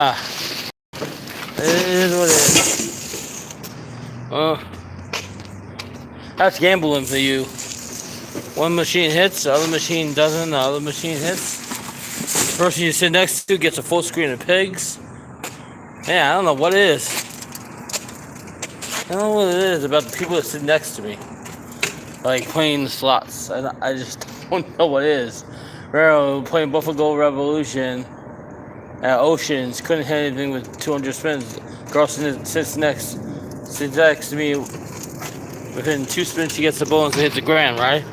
It is what it is. That's gambling for you. One machine hits, the other machine doesn't, the other machine hits. The person you sit next to gets a full screen of pigs. Yeah, I don't know what it is. I don't know what it is about the people that sit next to me. Like playing the slots. I just don't know what it is. Remember playing Buffalo Revolution at Oceans, couldn't hit anything with 200 spins. Girl sits next to me. Within 2 spins, she gets the bonus and hits the grand, right?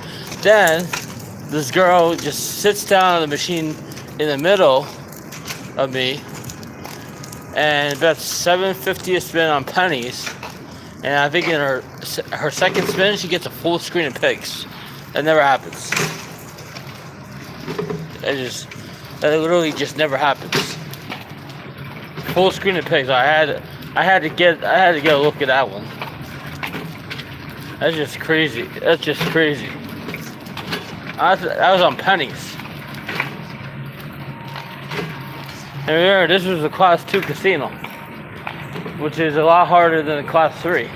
Then this girl just sits down on the machine in the middle of me and bets $7.50 a spin on pennies. And I think in her second spin, she gets a full screen of pigs. That never happens. That literally just never happens. Full screen of pigs. I had to get a look at that one. That's just crazy. That's just crazy. I was on pennies. And remember, this was a Class 2 casino, which is a lot harder than a Class 3.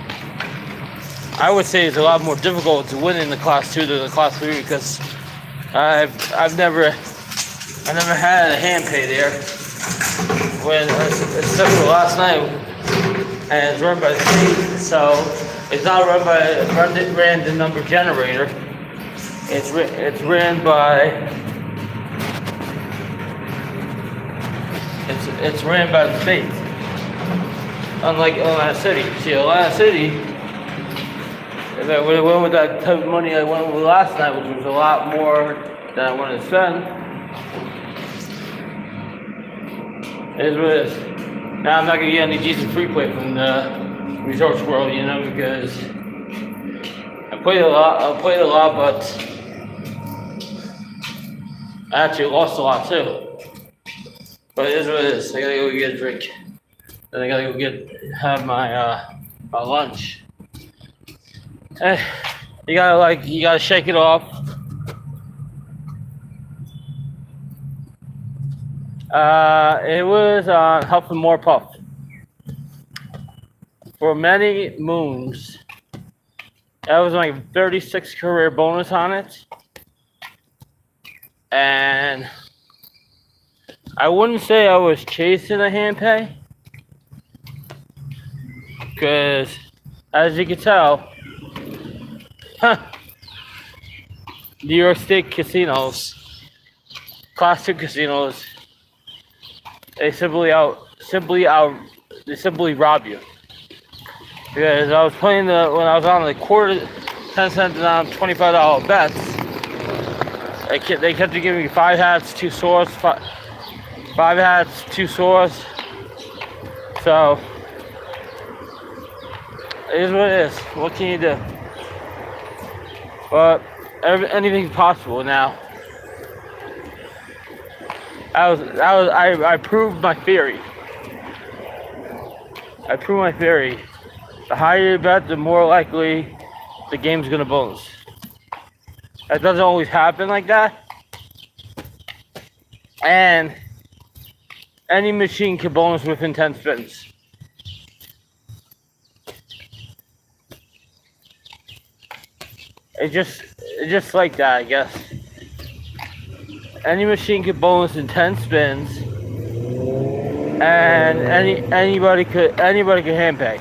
I would say it's a lot more difficult to win in the Class 2 than the Class 3 because I've never had a hand pay there. Except for last night, and it's run by the state, so it's not run by a random number generator. It's ran by it's ran by the state. Unlike Atlanta City. See, Atlanta City, if I would have went with that type of money I went with last night, which was a lot more than I wanted to spend, it is what it is. Now I'm not gonna get any decent free play from the Resorts World, because I played a lot, but I actually lost a lot too. But it is what it is. I gotta go get a drink. Then I gotta go have my lunch. You gotta shake it off. It was Huff and More Puff. For many moons. That was my 36 career bonus on it. And I wouldn't say I was chasing a hand pay. Because, as you can tell, New York State casinos, Class 2 casinos, they simply rob you. Because I was playing when I was on the quarter, 10 cents on $25 bets, they kept giving me 5 hats, 2 swords, 5 hats, 2 swords. So, it is what it is. What can you do? But anything's possible now. I proved my theory. The higher you bet, the more likely the game's gonna bonus. That doesn't always happen like that. And any machine can bonus within 10 spins. It's just like that, I guess. Any machine could bonus in 10 spins, and anybody could hand pay.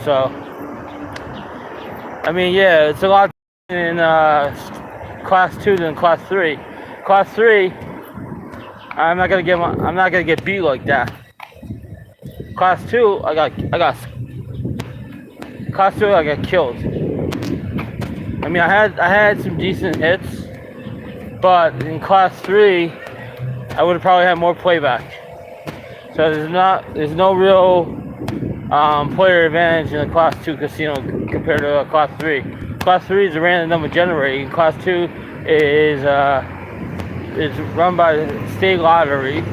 So I mean, yeah, it's a lot in Class 2 than Class 3. Class 3, I'm not gonna get beat like that. Class 2, I got killed. I mean, I had some decent hits, but in Class 3, I would have probably had more playback. So there's no real player advantage in a Class 2 casino compared to a Class 3. Class 3 is a random number generator. Class 2 is run by the state lottery.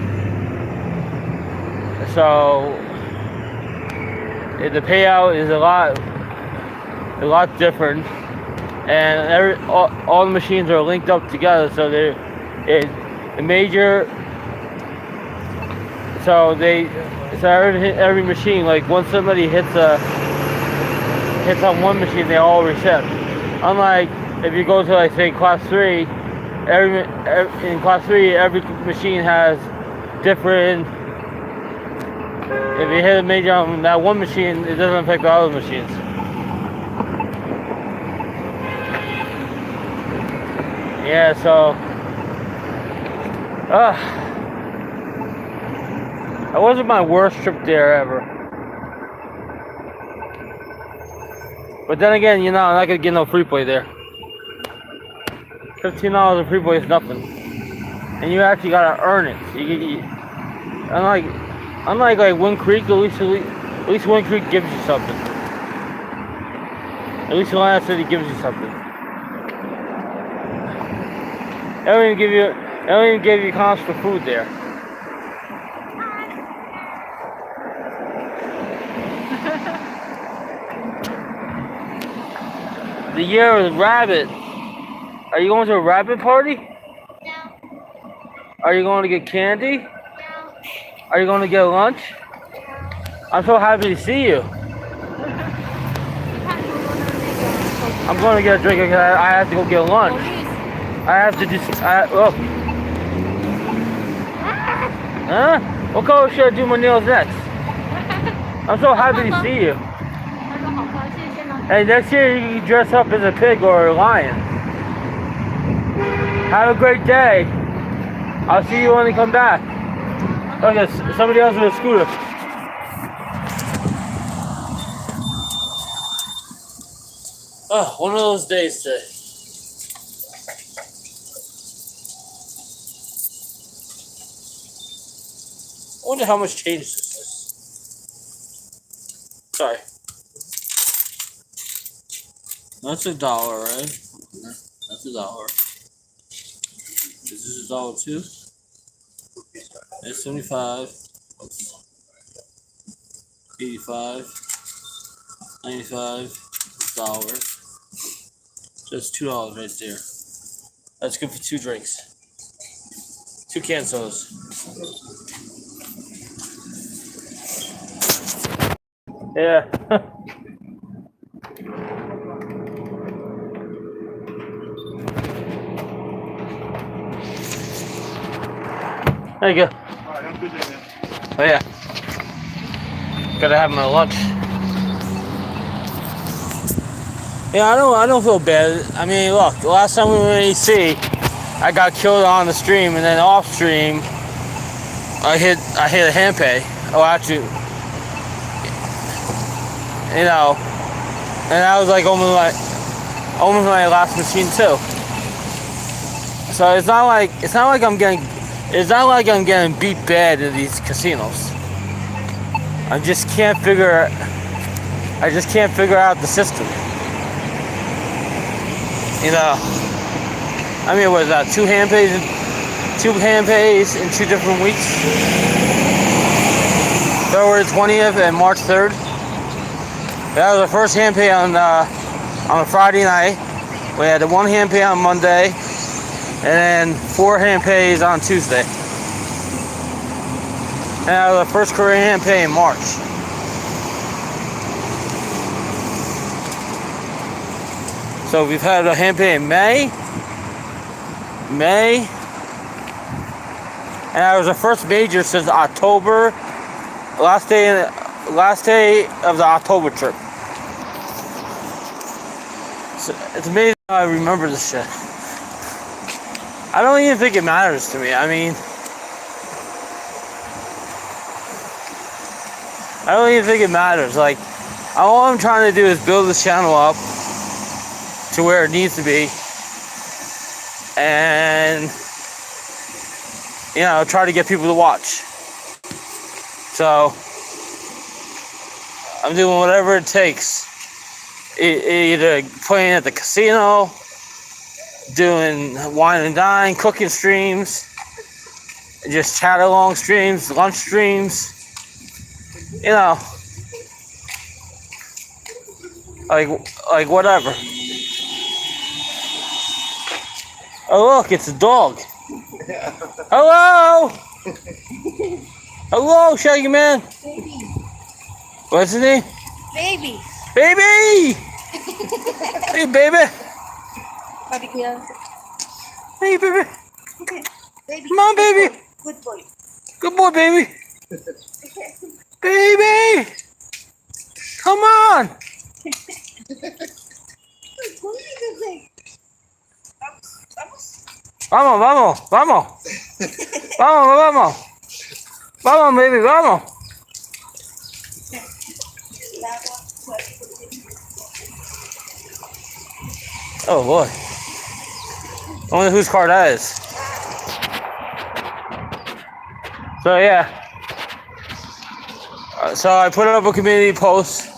So the payout is a lot a lot different, and all the machines are linked up together, so the major, so every machine, like once somebody hits on one machine, they all reset. Unlike if you go to, like, say, class 3, in class 3 every machine has different. If you hit a major on that one machine, it doesn't affect the other machines. Yeah, so that wasn't my worst trip there ever. But then again, I'm not gonna get no free play there. $15 of free play is nothing, and you actually gotta earn it. Unlike like Wind Creek, at least Wind Creek gives you something. At least Atlantic City gives you something. They don't even give you costs for food there. The year of the rabbit. Are you going to a rabbit party? No. Are you going to get candy? No. Are you going to get lunch? No. I'm so happy to see you. I'm going to get a drink because I have to go get lunch. I have to Huh? What color should I do my nails next? I'm so happy to see you. Hey, next year you can dress up as a pig or a lion. Have a great day. I'll see you when you come back. Okay, somebody else with a scooter. Oh, one of those days today. I wonder how much change this is. Sorry. That's $1, right? That's $1. This is $1 too. It's 75, 85, 95, $1. That's $2 right there. That's good for 2 drinks. 2 cans of those. Yeah. There you go. Alright, have a good day, man. Oh yeah. Gotta have my lunch. Yeah, I don't feel bad. I mean, look, the last time we were in AC, I got killed on the stream, and then off stream, I hit a hand pay. Oh, actually, and that was like almost my last machine too. So it's not like I'm getting beat bad in these casinos. I just can't figure out the system. I mean, what is that? 2 hand pays in 2 different weeks. February 20th and March 3rd. That was the first hand pay on a Friday night. We had the 1 hand pay on Monday, and then 4 hand pays on Tuesday. And that was the first Korean hand pay in March. So we've had a hand pay in May, and that was the first major since October, last day of the October trip. So it's amazing how I remember this shit. I don't even think it matters to me. I mean, I don't even think it matters. Like, all I'm trying to do is build this channel up to where it needs to be, and try to get people to watch. So I'm doing whatever it takes, either playing at the casino, doing wine and dine, cooking streams, just chat along streams, lunch streams, Like, like whatever. Oh look, it's a dog. Hello, hello, Shaggy Man. What's his name? Baby. Baby. Hey, baby. Sabi ko yan. Hey, baby. Baby. Come on, baby. Good boy. Good boy, baby. Baby. Come on. Vamos, vamos, vamos. Vamos, vamos. Vamos, baby, vamos. Oh boy. I wonder whose car that is. So yeah. So I put up a community post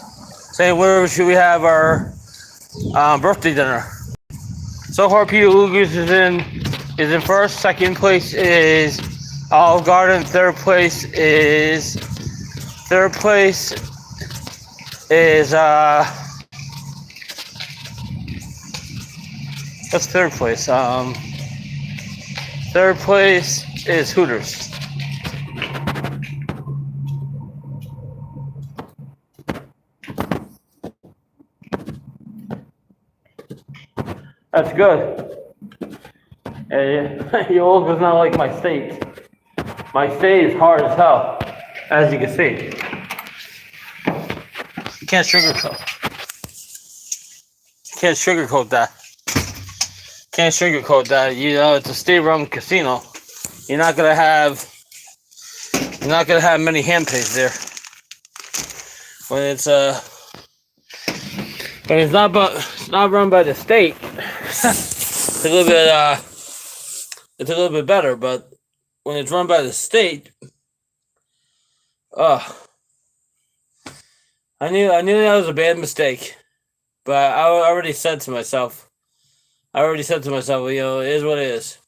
saying where should we have our birthday dinner. So far, Peter Luger's is in first. Second place is Olive Garden. Third place is what's third place? Third place is Hooters. That's good. Hey, Yola does not like my steak. My steak is hard as hell, as you can see. You can't sugarcoat. Can't sugarcoat that. Can't sugarcoat that. You know, it's a state-run casino. You're not gonna have many hand pays there. When it's not run by the state. It's a little bit better, but when it's run by the state, I knew that was a bad mistake, but I already said to myself, you know, it is what it is.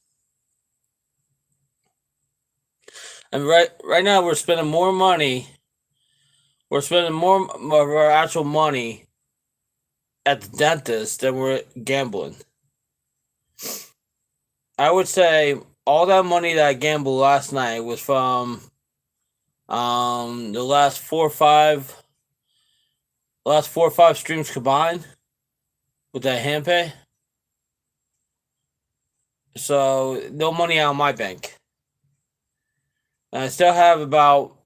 And right now we're spending more money. We're spending more of our actual money at the dentist than we're gambling. I would say all that money that I gambled last night was from the last 4 or 5 streams combined with that hand pay. So no money out of my bank. And I still have about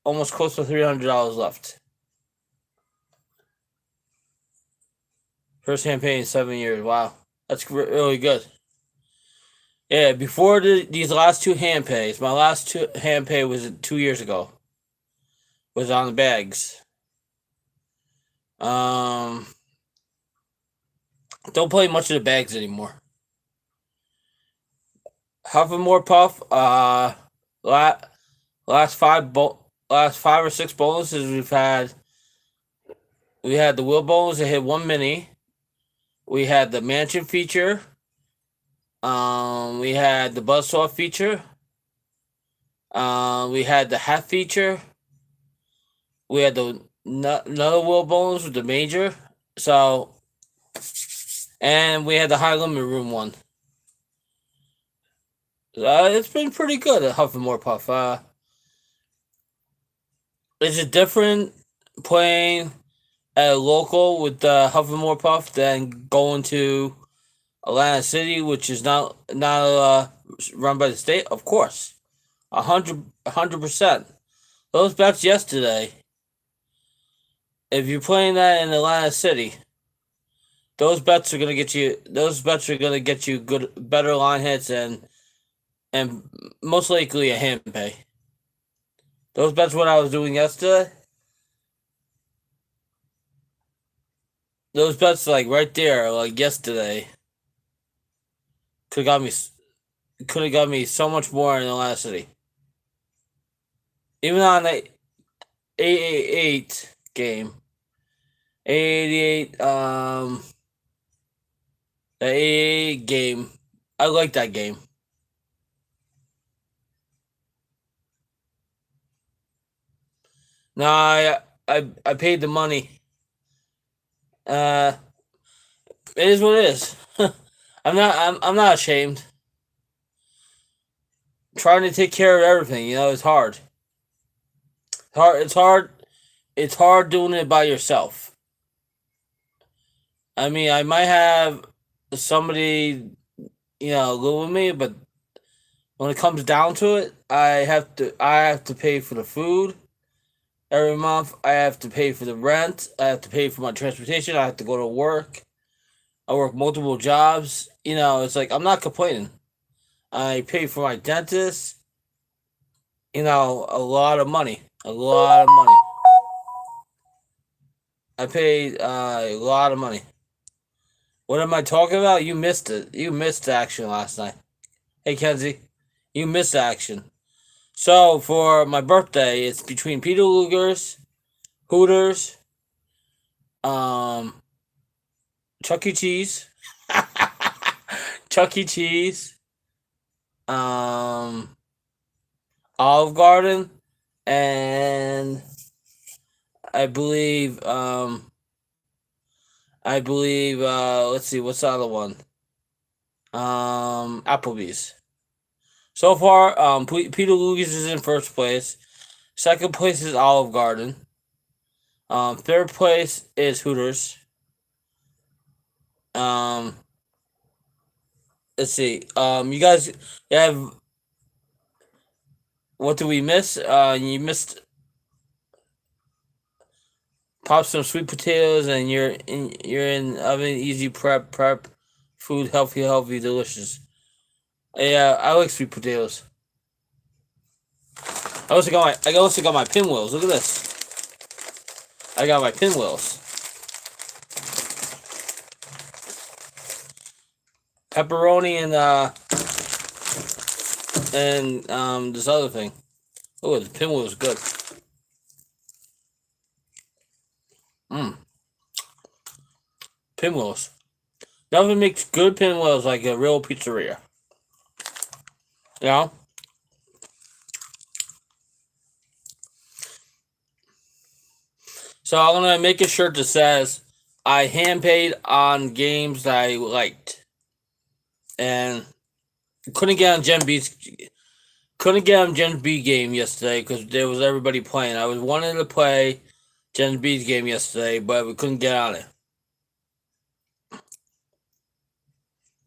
almost close to $300 left. First hand pay in 7 years. Wow, that's really good. Yeah, before these last 2 hand pays, my last 2 hand pay was 2 years ago. Was on the bags. Don't play much of the bags anymore. Huff and more puff. Last 5 or 6 bonuses we've had. We had the wheel bonus that hit 1 mini. We had the mansion feature. We had the buzzsaw feature. We had the hat feature. We had another wheel bonus with the major. So, and we had the high limit room one. It's been pretty good at Huff and More Puff. Is it different playing at a local with Huff and More Puff than going to Atlanta City, which is not run by the state? Of course, 100%. Those bets yesterday. If you're playing that in Atlanta City, those bets are gonna get you. Those bets are gonna get you better line hits and most likely a hand pay. Those bets what I was doing yesterday. Those bets like right there, like yesterday, could have got me so much more in Atlanta City. Even on the 888 game. 888 the 888 game. I like that game. Now I paid the money. Uh, it is what it is. I'm not ashamed. Trying to take care of everything, it's hard. It's hard doing it by yourself. I mean, I might have somebody, live with me, but when it comes down to it, I have to pay for the food every month. I have to pay for the rent. I have to pay for my transportation. I have to go to work. I work multiple jobs. It's like I'm not complaining. I pay for my dentist. A lot of money. A lot of money. I paid a lot of money. What am I talking about? You missed it. You missed the action last night. Hey, Kenzie, you missed the action. So for my birthday, it's between Peter Luger's, Hooters, um, Chuck E. Cheese, Chuck E. Cheese, um, Olive Garden, and I believe let's see, what's the other one? Applebee's. So far, Peter Luger's is in first place. Second place is Olive Garden. Third place is Hooters. Um, let's see. You guys have, what did we miss? You missed pop some sweet potatoes, and you're in oven, easy prep food, healthy, delicious. Yeah, I like sweet potatoes. I also got my pinwheels. Look at this. I got my pinwheels. Pepperoni and this other thing. Oh, the pinwheel is good. Pinwheels. Nothing makes good pinwheels like a real pizzeria. You know? So I'm gonna make a shirt that says I hand paid on games that I liked. And couldn't get on Gen B game yesterday because there was everybody playing. I was wanting to play Gen B's game yesterday, but we couldn't get on it.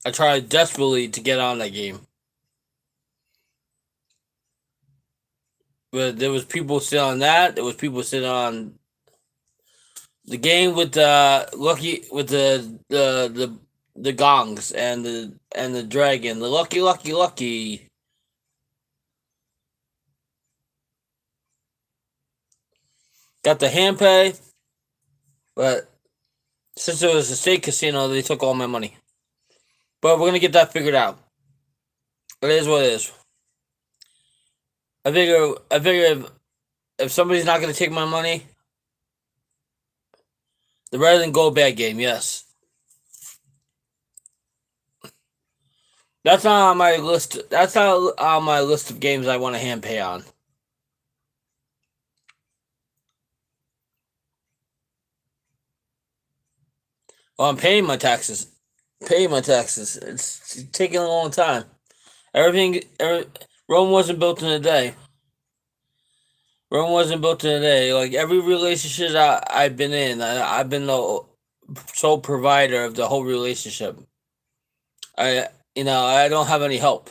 I tried desperately to get on that game, but there was people sitting on that. There was people sitting on the game with the gongs and the dragon, the lucky. Got the hand pay, but since it was a state casino, they took all my money. But we're gonna get that figured out. It is what it is. I figure if somebody's not gonna take my money, the rather than go bad game, yes. That's not on my list. That's not on my list of games I want to hand pay on. Well, I'm paying my taxes. It's taking a long time. Rome wasn't built in a day. Rome wasn't built in a day. Like every relationship I've been in, I've been the sole provider of the whole relationship. I don't have any help.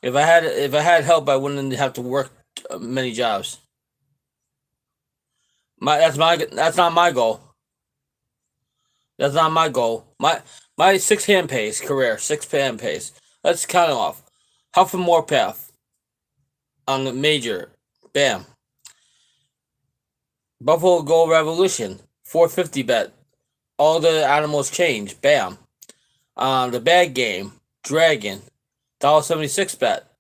If I had help, I wouldn't have to work many jobs. That's not my goal. That's not my goal. My six hand pays career, six hand pays. Let's count them off. Huff and Warpath on the major. Bam. Buffalo Gold Revolution. 450 bet. All the animals change. Bam. The bad game. Dragon. $1.76 bet.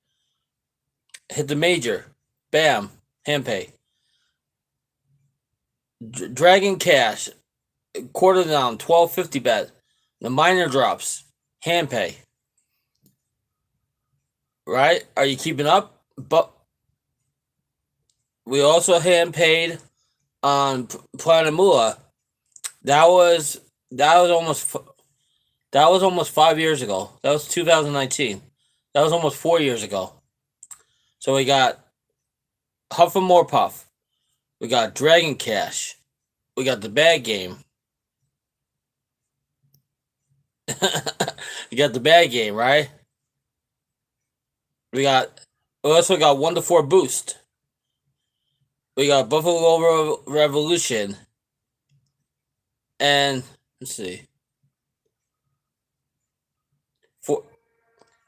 Hit the major. Bam. Hand pay. Dragon Cash. Quarter down. $12.50 bet. The minor drops. Hand pay. Right? Are you keeping up? But we also hand paid on Planet Moolah. That was almost 5 years ago. That was 2019. That was almost 4 years ago. So we got Huff and More Puff. We got Dragon Cash. We got the Bad Game. You got the Bad Game, right? We also got 1 to 4 Boost. We got Buffalo Revolution. And let's see.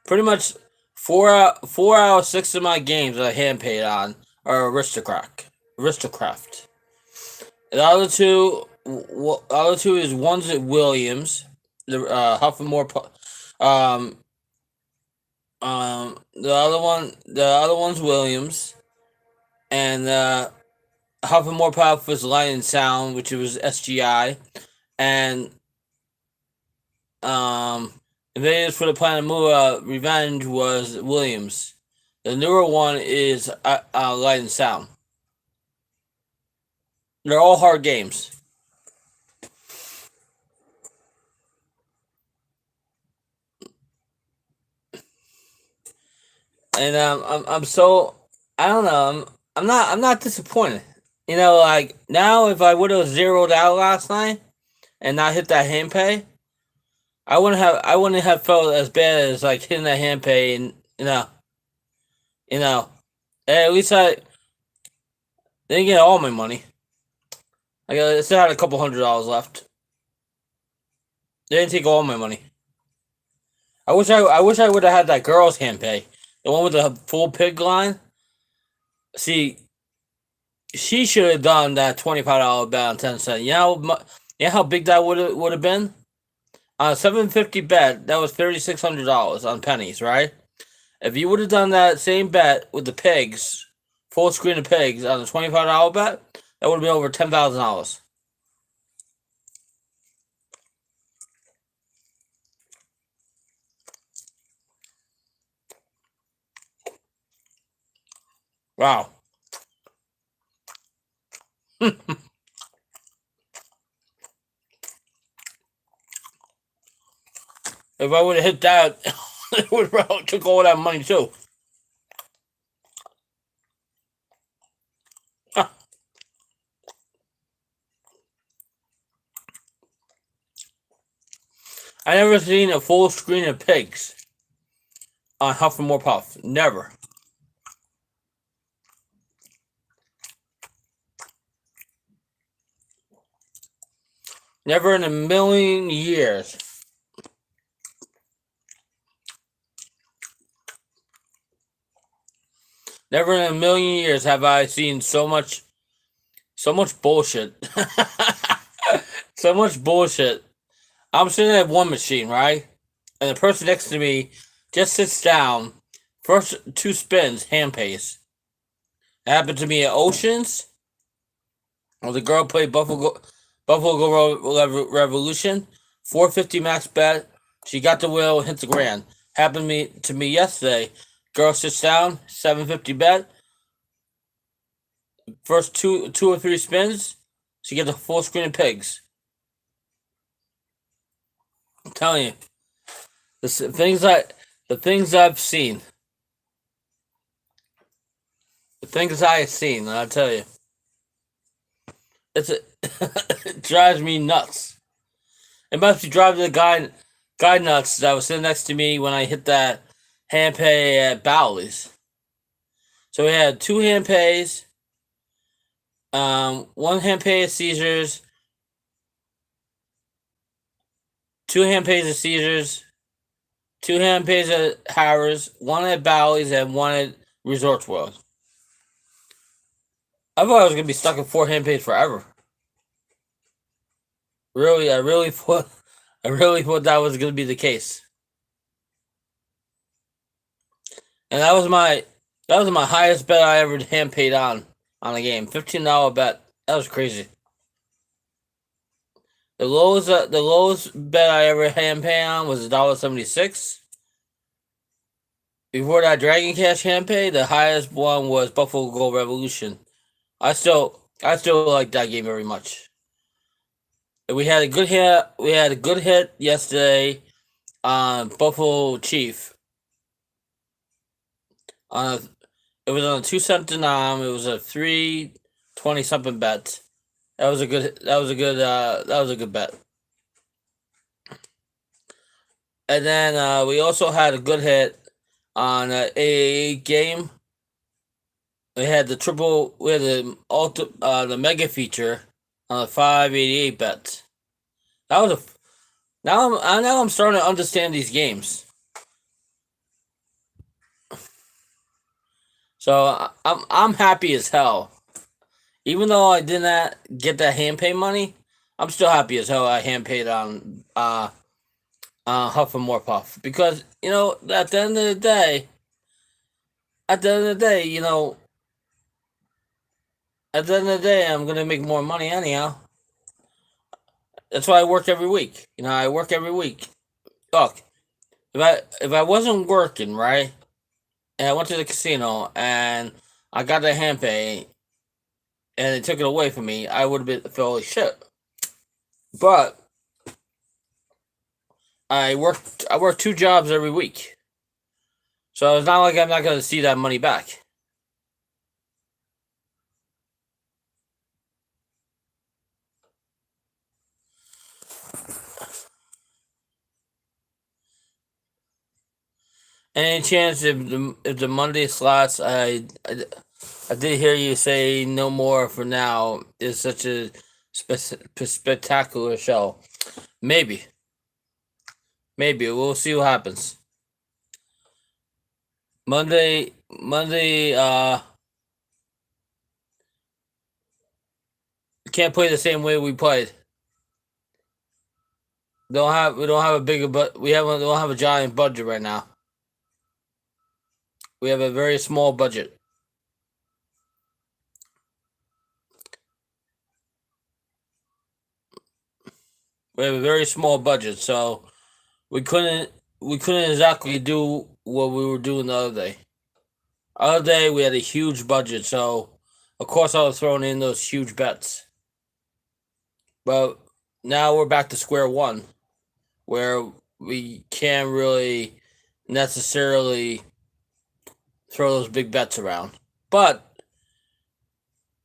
Pretty much 4 out of 6 of my games that I hand paid on are Aristocraft. The other two is one's at Williams, the Huff and More. The other one's Williams, and Huff and More Puff was Light and Sound, which was SGI, and Invaders for the Planet Moolah Revenge was Williams. The newer one is Light and Sound. They're all hard games. And I'm so, I don't know, I'm not disappointed. Like now, if I would have zeroed out last night and not hit that hand pay, I wouldn't have felt as bad as like hitting that hand pay, and at least I didn't get all my money. I still had a couple $100 left. They didn't take all my money. I wish I would have had that girl's hand pay, the one with the full pig line. See, she should have done that $25 bet on 10 cents. You know how big that would have been? On a $750 bet, that was $3,600 on pennies, right? If you would have done that same bet with the pigs, full screen of pigs on a $25 bet, that would have been over $10,000. Wow. If I would have hit that, it would have took all that money too. I never seen a full screen of pigs on Huff and More Puff. Never. Never in a million years. Never in a million years have I seen so much bullshit. So much bullshit. I'm sitting at one machine, right? And the person next to me just sits down. First 2 spins, hand pays. It happened to me at Oceans. Where the girl played Buffalo Revolution. $450 max bet. She got the wheel, hit the grand. Happened to me yesterday. Girl sits down, $750 bet. First two or 3 spins, she gets a full screen of pigs. I'm telling you, the things I've seen, I'll tell you, it drives me nuts. It must be driving the guy nuts that was sitting next to me when I hit that hand pay at Bowley's. So we had 2 hand pays, 1 hand pay at Caesars, 2 hand pays at Caesars, 2 hand pays at Harrah's, 1 at Bowley's, and 1 at Resorts World. I thought I was gonna be stuck in 4 hand pays forever. Really, I really thought that was gonna be the case. And that was my highest bet I ever hand paid on a game. $15 bet. That was crazy. The lowest bet I ever hand pay on was $1.76. Before that Dragon Cash hand pay, the highest one was Buffalo Gold Revolution, I still like that game very much. We had a good hit. We had a good hit yesterday on Buffalo Chief. On a, it was on a 2 cent denom. It was a 3.20 something bet. That was a good. That was a good. That was a good bet. And then we also had a good hit on an a game. We had the triple. We had the mega feature on a 588 bet. That was a. Now I'm starting to understand these games. So I'm happy as hell. Even though I did not get that hand pay money, I'm still happy as hell I hand paid on Huff and More Puff, because at the end of the day, you know, at the end of the day, I'm gonna make more money anyhow. That's why I work every week. I work every week. Look, if I wasn't working right, and I went to the casino and I got the hand pay and they took it away from me, I would have been holy shit. But I work 2 jobs every week, so it's not like I'm not gonna see that money back. Any chance if the Monday slots, I did hear you say no more for now, is such a spectacular show. Maybe, maybe we'll see what happens. Monday. Can't play the same way we played. We don't have a bigger, but we don't have a giant budget right now. We have a very small budget. We have a very small budget, so we couldn't exactly do what we were doing the other day. Other day we had a huge budget, so of course I was throwing in those huge bets. But now we're back to square one, where we can't really necessarily throw those big bets around. But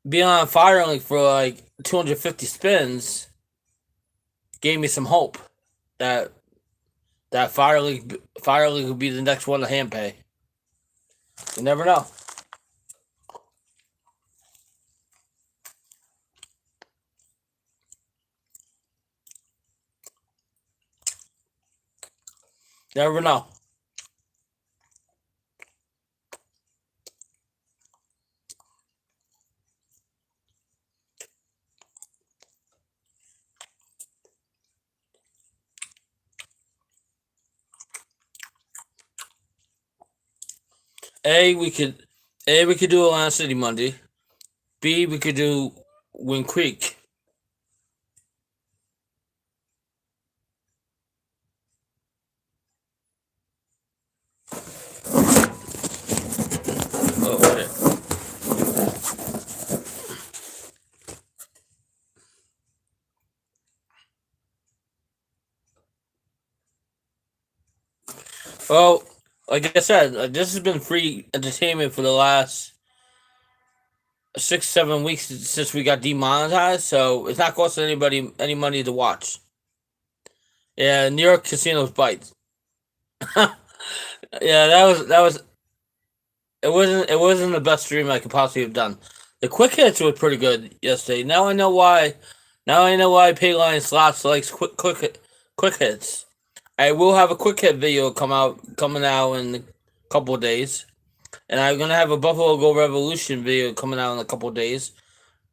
being on Fire Link for like 250 spins gave me some hope that Fire Link will be the next one to hand pay. You never know. Never know. A we could do Atlanta City Monday. B we could do Wind Creek. Oh shit. Well, like I said, this has been free entertainment for the last 6 7 weeks since we got demonetized, so it's not costing anybody any money to watch. Yeah, New York casinos bite. Yeah, that was it wasn't the best stream I could possibly have done. The quick hits were pretty good yesterday. Now I know why. Now I know why Payline Slots likes quick hits. I will have a quick hit video coming out in a couple of days, and I'm gonna have a Buffalo Go Revolution video coming out in a couple of days,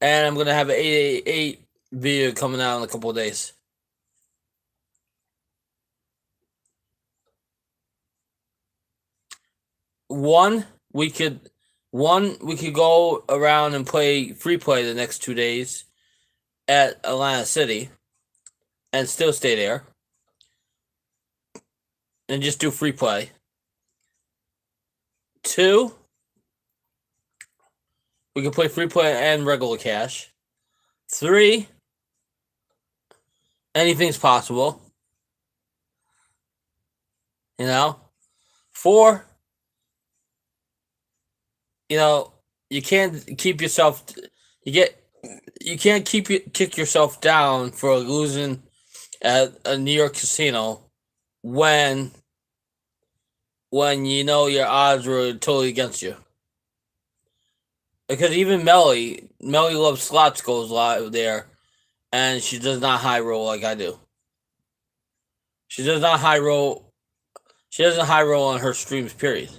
and I'm gonna have an 888 video coming out in a couple of days. One we could go around and play free play the next 2 days at Atlanta City and still stay there and just do free play. Two, We can play free play and regular cash. 3, anything's possible. 4, you can't keep yourself. You can't kick yourself down for losing at a New York casino when your odds were totally against you. Because even Melly loves slots goes live there, and she does not high roll like I do. She does not high roll. She doesn't high roll on her streams. Period.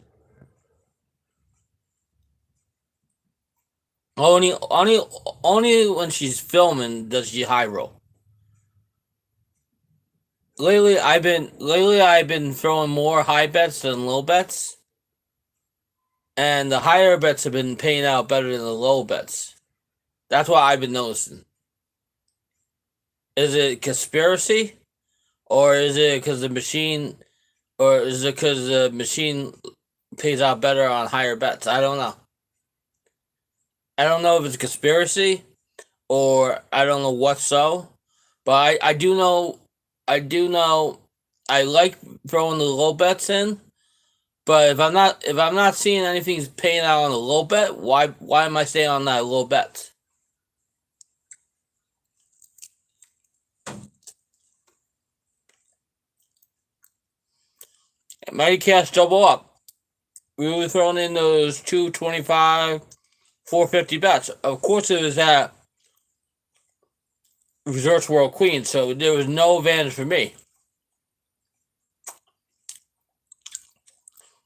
Only when she's filming does she high roll. Lately, I've been throwing more high bets than low bets, and the higher bets have been paying out better than the low bets. That's what I've been noticing. Is it conspiracy, or is it because the machine, or is it because the machine pays out better on higher bets? I don't know. I don't know if it's conspiracy, or I don't know what so, but I do know. I do know. I like throwing the low bets in, but if I'm not seeing anything paying out on the low bet, why am I staying on that low bet? Mighty Cash double up. We were throwing in those 225, 450 bets. Of course, it was at Resorts World Queen, so there was no advantage for me.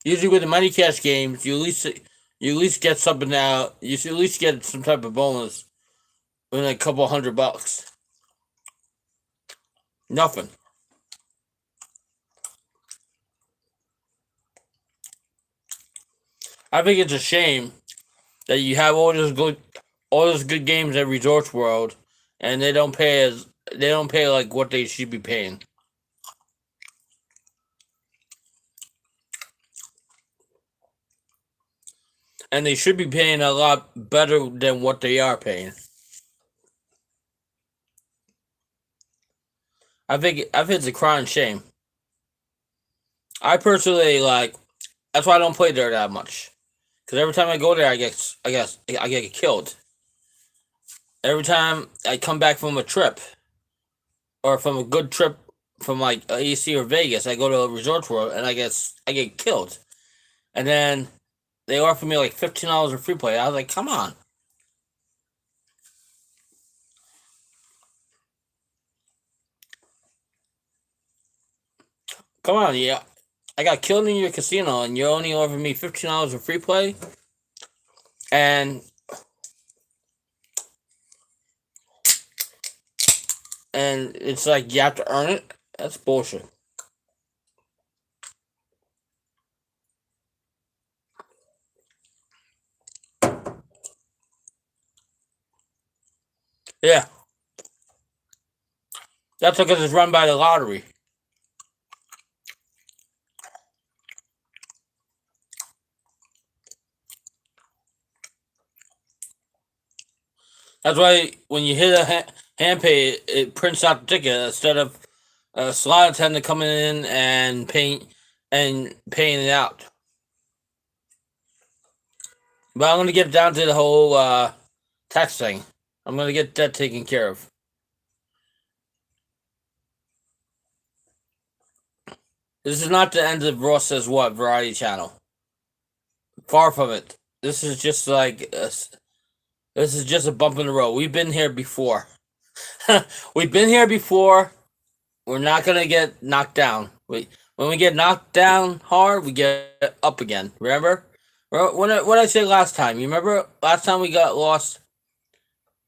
Usually with the Mighty Cash games, you at least get something out. You should at least get some type of bonus within a couple $100. Nothing. I think it's a shame that you have all those good games at Resorts World, and they don't pay like what they should be paying. And they should be paying a lot better than what they are paying. I think it's a crying shame. I personally that's why I don't play there that much. Because every time I go there, I get killed. Every time I come back from a trip, or from a good trip from like AC or Vegas, I go to a Resort World and I get killed. And then they offer me like $15 of free play. I was like, come on. Come on, yeah. I got killed in your casino and you only offered me $15 of free play. And it's like you have to earn it. That's bullshit. Yeah. That's because it's run by the lottery. That's why when you hit a hand pay, it prints out the ticket instead of a slot attendant coming in and paying it out. But I'm gonna get down to the whole tax thing. I'm gonna get that taken care of. This is not the end of Ross Says What variety channel. Far from it. This is just a bump in the road. We've been here before. We've been here before. We're not gonna get knocked down. When we get knocked down hard, we get up again. Remember? What I said last time? You remember last time we got lost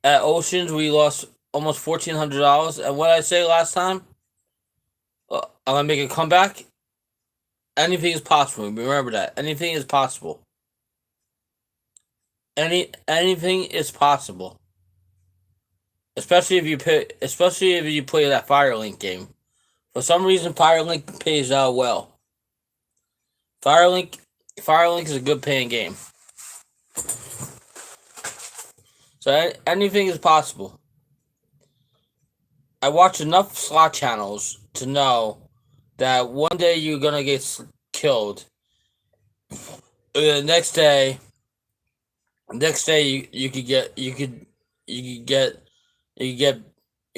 at Oceans? We lost almost $1,400. And what I say last time? I'm gonna make a comeback. Anything is possible. Remember that. Anything is possible. Anything is possible. Especially if you play that Firelink game. For some reason, Firelink pays out well. Firelink is a good paying game. So anything is possible. I watch enough slot channels to know that one day you're gonna get killed. The next day you could get you could get you could get you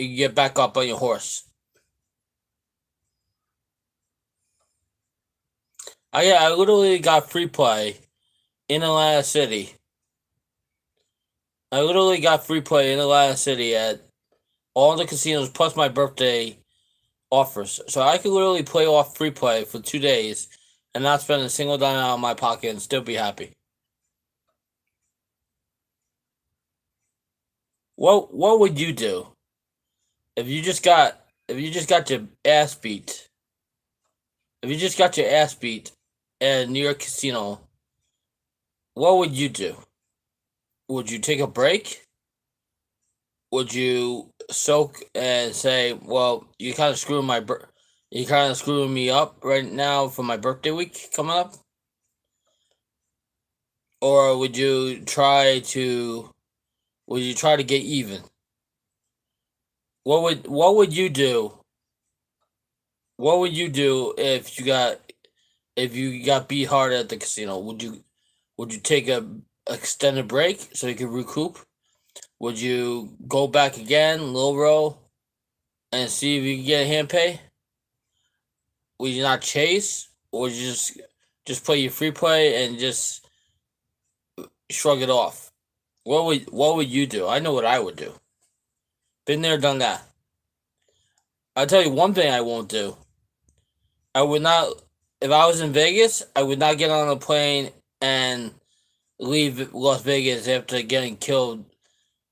could get back up on your horse. I literally got free play in Atlanta City. I literally got free play in Atlanta City at all the casinos plus my birthday offers. So I could literally play off free play for 2 days and not spend a single dime out of my pocket and still be happy. What would you do if you just got your ass beat? If you just got your ass beat at a New York casino, what would you do? Would you take a break? Would you soak and say, "Well, you kind of screwing me up right now for my birthday week coming up," or would you try to get even? What would you do? What would you do if you got beat hard at the casino? Would you take a extended break so you could recoup? Would you go back again, low roll, and see if you can get a hand pay? Would you not chase, or would you just play your free play and just shrug it off? What would you do? I know what I would do. Been there, done that. I'll tell you one thing I won't do. I would not, if I was in Vegas, I would not get on a plane and leave Las Vegas after getting killed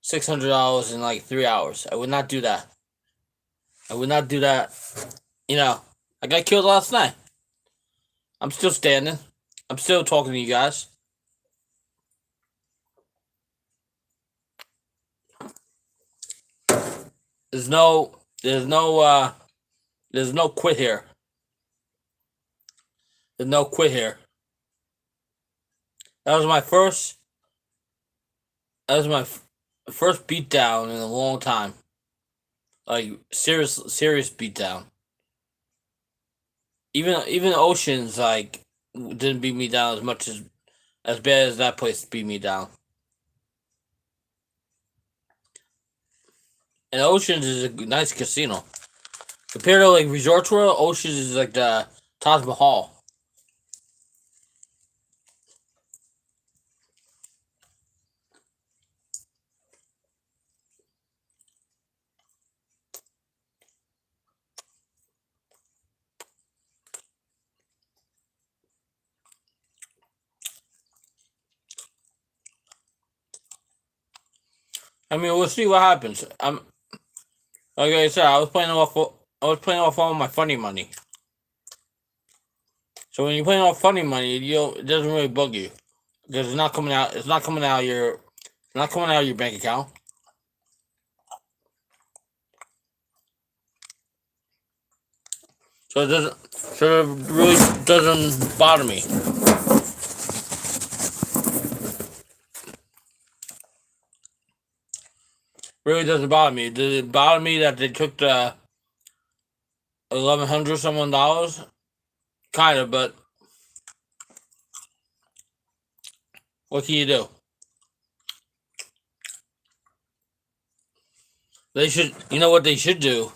$600 in like 3 hours. I would not do that. I would not do that. You know, I got killed last night. I'm still standing. I'm still talking to you guys. There's no quit here. There's no quit here. That was my first first beatdown in a long time. Like serious beatdown. Even Oceans like didn't beat me down as bad as that place beat me down. And Oceans is a nice casino. Compared to like Resorts World, Oceans is like the Taj Mahal. I mean, we'll see what happens. Like I said, I was playing off all my funny money. So when you're playing off funny money, it doesn't really bug you because it's not coming out. It's not coming out of your bank account. So it really doesn't bother me. Really doesn't bother me. Does it bother me that they took the $1,100 someone dollars? Kind of, but what can you do? They should, you know what they should do?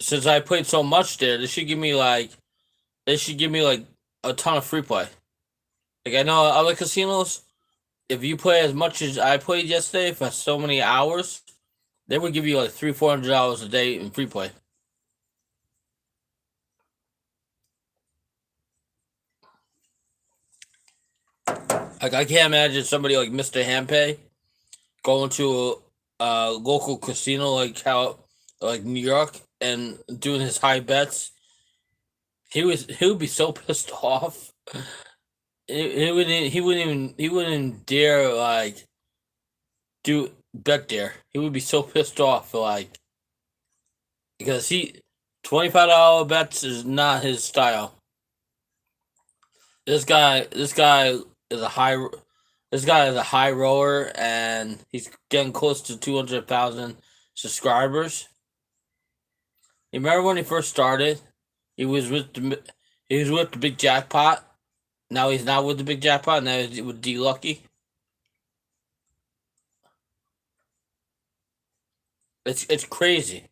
Since I played so much there, they should give me like a ton of free play. Like I know other casinos, if you play as much as I played yesterday for so many hours, they would give you like $300-400 a day in free play. Like I can't imagine somebody like Mr. Handpay going to a local casino like New York and doing his high bets. He would be so pissed off. He wouldn't even dare like do bet there. He would be so pissed off like because $25 bets is not his style. This guy is a This guy is a high roller, and he's getting close to 200,000 subscribers. You remember when he first started? He was with the Big Jackpot. Now he's not with the Big Jackpot. Now he's with D Lucky. It's crazy.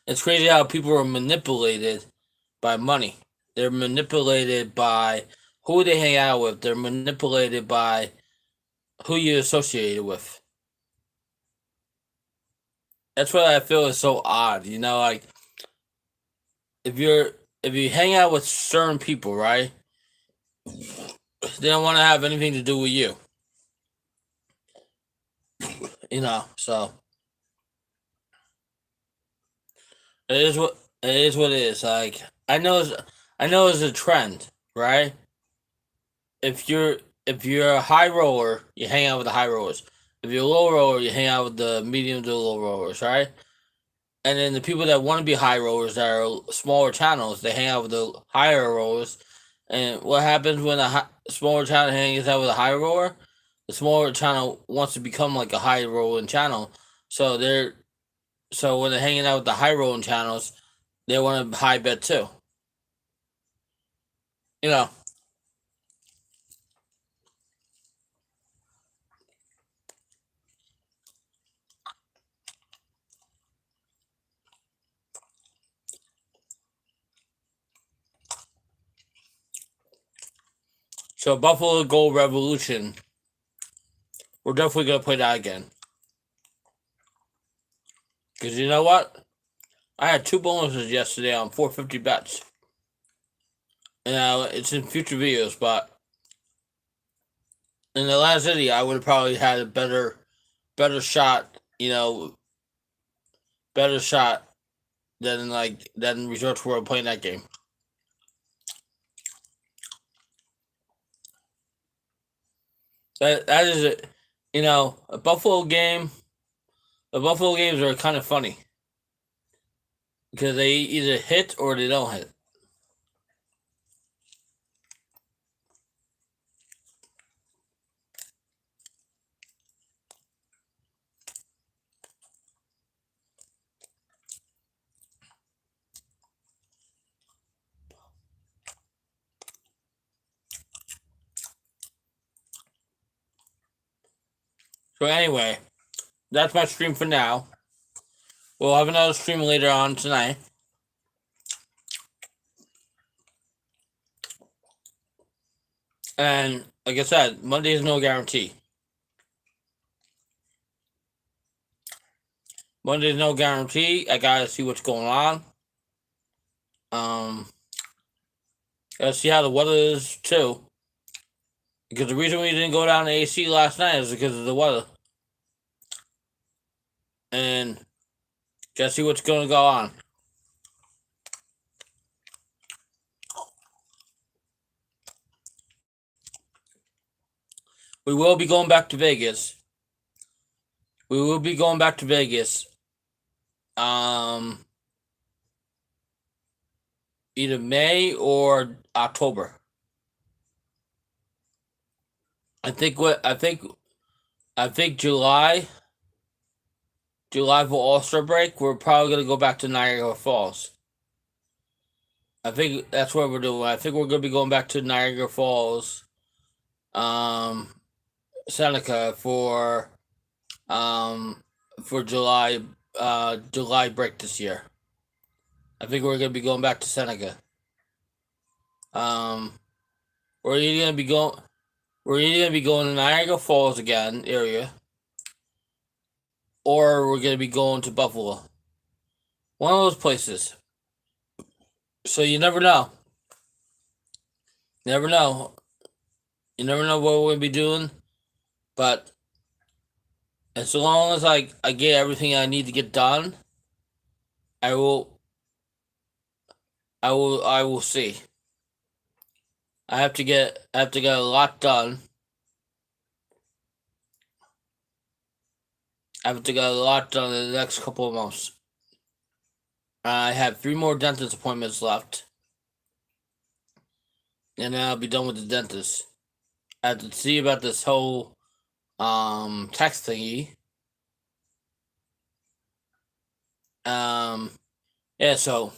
It's crazy how people are manipulated by money. They're manipulated by who they hang out with. They're manipulated by who you're associated with. That's what I feel is so odd. You know, like if you hang out with certain people, right? They don't want to have anything to do with you. You know, so it is what it is. What it is. Like I know it's a trend, right? If you're if you're a high roller, you hang out with the high rollers. If you're a low roller, you hang out with the medium to low rollers, right? And then the people that want to be high rollers that are smaller channels, they hang out with the higher rollers. And what happens when a smaller channel hangs out with a high roller? The smaller channel wants to become like a high rolling channel. So when they're hanging out with the high rolling channels, they want to high bet too. You know. So Buffalo Gold Revolution, we're definitely gonna play that again. Cause you know what? I had 2 bonuses yesterday on 450 bets. It's in future videos, but in the last video, I would have probably had a better shot. Better shot than Resorts World playing that game. That is it. A Buffalo game. The Buffalo games are kind of funny because they either hit or they don't hit. So anyway, that's my stream for now. We'll have another stream later on tonight. And like I said, Monday is no guarantee. Monday's no guarantee. I gotta see what's going on. Gotta see how the weather is too. Because the reason we didn't go down to AC last night is because of the weather. And gotta see what's gonna go on. We will be going back to Vegas. Either May or October. I think July for All-Star break, we're probably gonna go back to Niagara Falls. I think that's what we're doing. I think we're gonna be going back to Niagara Falls, Seneca for July break this year. I think we're gonna be going back to Seneca. We're either gonna be going to Niagara Falls again area, or we're gonna be going to Buffalo. One of those places. So you never know. You never know what we're gonna be doing, but as long as I get everything I need to get done, I will see. I have to get a lot done. I have to get a lot done in the next couple of months. I have 3 more dentist appointments left, and then I'll be done with the dentist. I have to see about this whole tax thingy. Yeah, so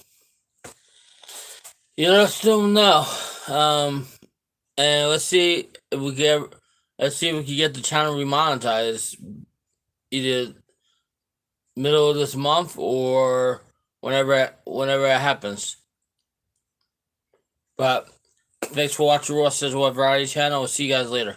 you let us know. And let's see if we can get the channel remonetized either middle of this month or whenever it happens. But thanks for watching Ross Says What Variety Channel. We'll see you guys later.